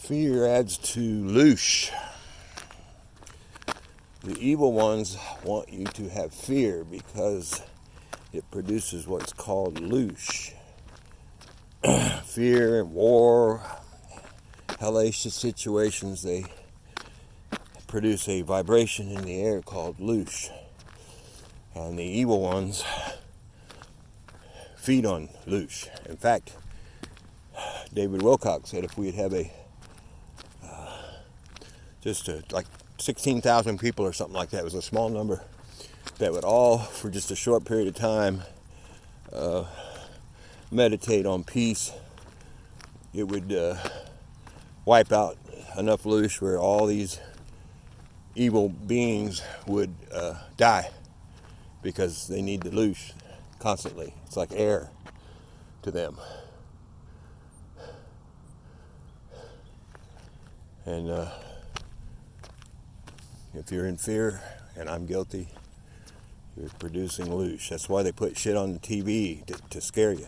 Fear adds to loosh. The evil ones want you to have fear because it produces what's called loosh. Fear and war, hellacious situations, they produce a vibration in the air called loosh. And the evil ones feed on loosh. In fact, David Wilcock said if we'd have like 16,000 people or something like that, it was a small number, that would all, for just a short period of time, meditate on peace, it would wipe out enough loosh where all these evil beings would die because they need the loosh constantly. It's like air to them. And if you're in fear, and I'm guilty, you're producing loosh. That's why they put shit on the TV to scare you,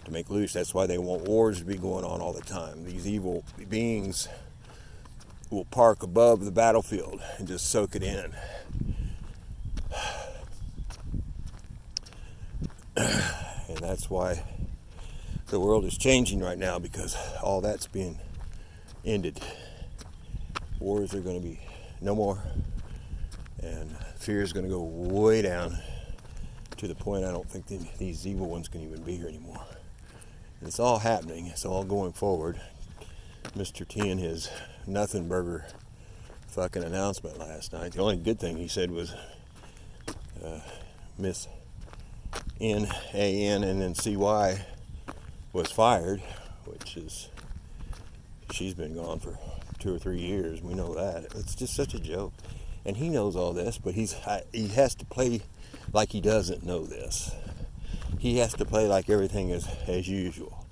to make loosh. That's why they want wars to be going on all the time. These evil beings will park above the battlefield and just soak it in. And that's why the world is changing right now, because all that's being ended. Wars are going to be no more, and fear is going to go way down to the point I don't think these evil ones can even be here anymore. And it's all happening. It's all going forward. Mr. T and his nothing burger fucking announcement last night. The only good thing he said was Miss N-A-N and then C-Y was fired, which is, she's been gone for 2 or 3 years. We know that. It's just such a joke. And he knows all this, but he has to play like he doesn't know this. He has to play like everything is as usual.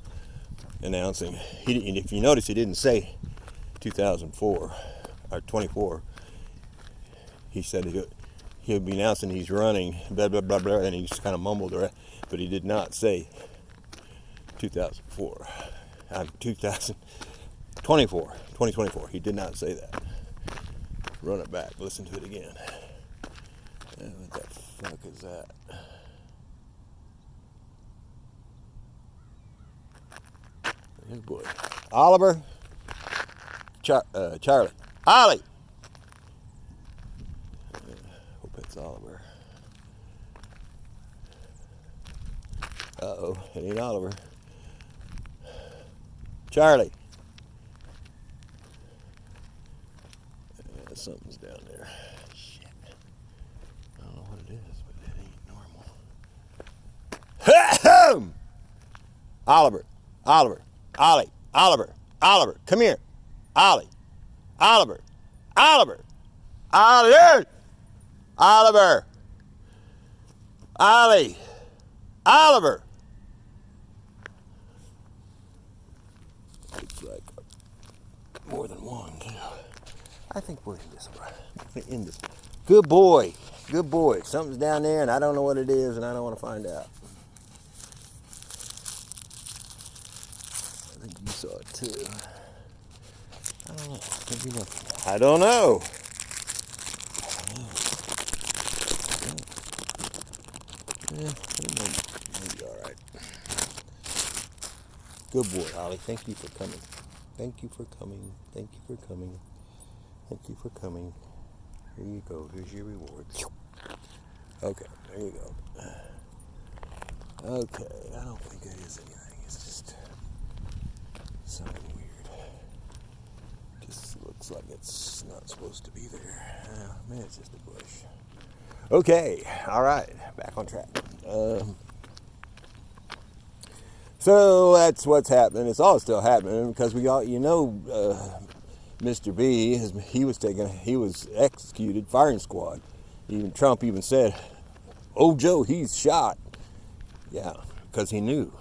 Announcing, and if you notice, he didn't say 2004 or 24. He said he'll be announcing he's running, blah, blah, blah, blah, and he just kind of mumbled around, but he did not say 2004. 2024. He did not say that. Run it back. Listen to it again. What the fuck is that? Oh boy. Oliver. Charlie. Ollie. Hope it's Oliver. Uh-oh. It ain't Oliver. Charlie. Something's down there. Shit. I don't know what it is, but it ain't normal. Oliver. Oliver. Come here. Ollie. Oliver. Oliver. Ollie. Oliver. Ollie. Oliver. It's like more than one, too. I think we're in this one. Good boy. Something's down there, and I don't know what it is, and I don't want to find out. I think you saw it too. I don't know. Maybe nothing. I don't know. Yeah, maybe all right. Good boy, Ollie. Thank you for coming. Thank you for coming. Here you go. Here's your reward. Okay, there you go. Okay, I don't think it is anything. It's just something weird. Just looks like it's not supposed to be there. Maybe it's just a bush. Okay, all right. Back on track. So that's what's happening. It's all still happening because we all, Mr. B, he was executed, firing squad. Even Trump even said, "Oh, Joe, he's shot." Yeah, because he knew.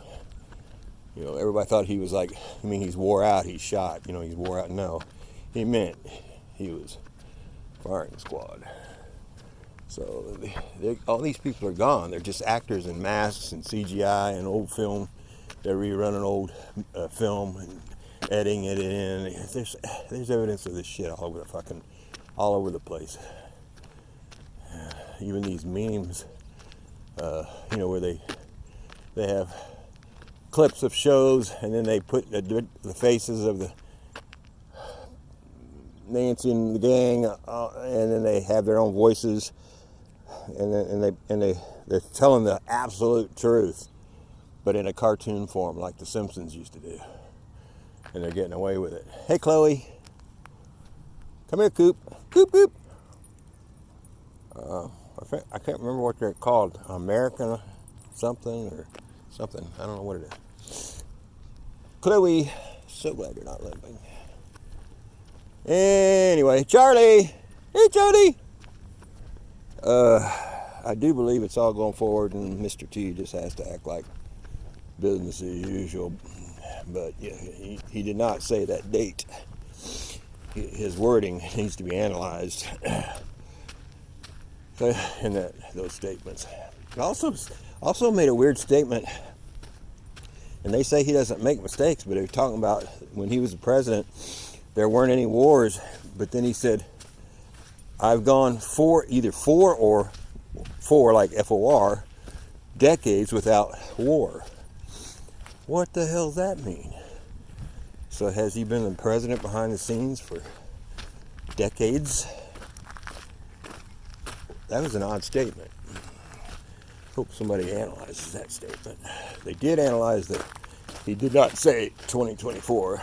Everybody thought he was like, he's wore out, he's shot. He's wore out. No, he meant he was firing squad. So all these people are gone. They're just actors in masks and CGI and old film. They're rerunning old film, editing it in. There's evidence of this shit all over the place. Even these memes, where they have clips of shows and then they put the faces of the Nancy and the gang, and then they have their own voices, and they're telling the absolute truth, but in a cartoon form like the Simpsons used to do, and they're getting away with it. Hey, Chloe, come here, Coop, Coop, Coop. I can't remember what they're called, American something or something. I don't know what it is. Chloe, so glad you're not limping. Anyway, Charlie, hey Charlie. I do believe it's all going forward, and Mr. T just has to act like business as usual. But yeah, he did not say that date. His wording needs to be analyzed in those statements. Also made a weird statement, and they say he doesn't make mistakes, but they're talking about when he was the president, there weren't any wars, but then he said, I've gone either four like F-O-R, decades without war. What the hell does that mean? So has he been the president behind the scenes for decades? That was an odd statement. Hope somebody analyzes that statement. They did analyze that he did not say 2024.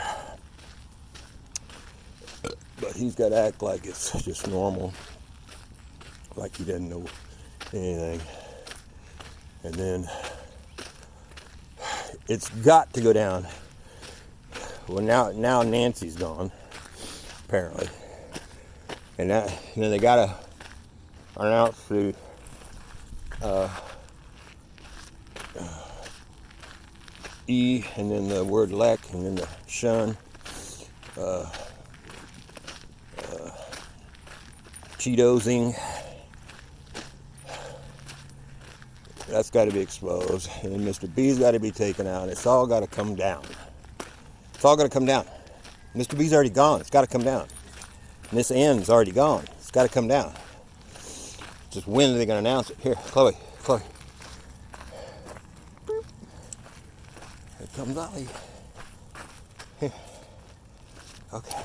But he's got to act like it's just normal, like he doesn't know anything. And then it's got to go down. Well, now Nancy's gone, apparently. And then they got to announce the E, and then the word lek, and then the shun. Cheetosing. That's got to be exposed. And then Mr. B's got to be taken out. It's all got to come down. It's all got to come down. Mr. B's already gone. It's got to come down. And this N's already gone. It's got to come down. Just when are they going to announce it? Here, Chloe. Here comes Ollie. Here. Okay.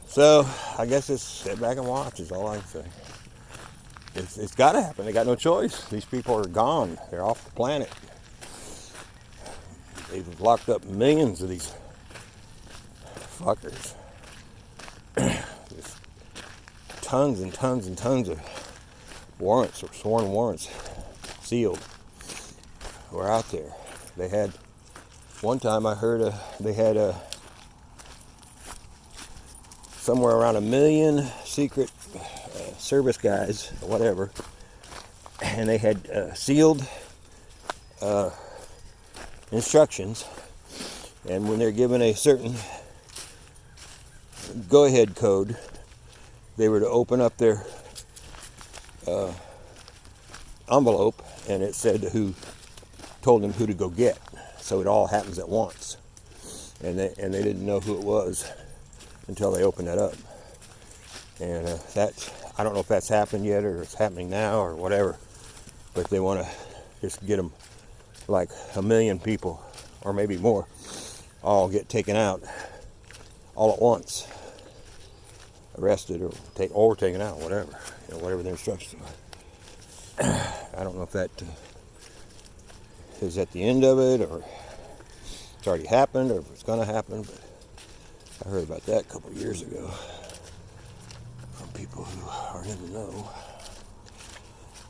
So, I guess it's sit back and watch is all I can say. It's got to happen. They got no choice. These people are gone. They're off the planet. They've locked up millions of these fuckers. There's tons and tons and tons of warrants, or sworn warrants, sealed, were out there. They had, one time I heard they had somewhere around 1 million secret service guys, or whatever, and they had sealed instructions, and when they're given a certain go-ahead code, they were to open up their envelope, and it said who told them who to go get. So it all happens at once, and they didn't know who it was until they opened it up. And I don't know if that's happened yet, or it's happening now, or whatever, but they want to just get them, like 1 million people, or maybe more, all get taken out all at once, arrested or taken out, whatever, whatever their instructions are. I don't know if that is at the end of it, or it's already happened, or if it's going to happen, but I heard about that a couple of years ago from people who are in the know.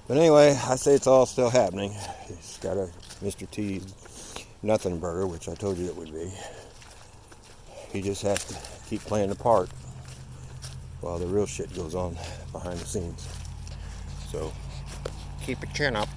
But anyway, I say it's all still happening. It's got a Mr. T nothing burger, which I told you it would be. He just has to keep playing the part while the real shit goes on behind the scenes. So keep your chin up.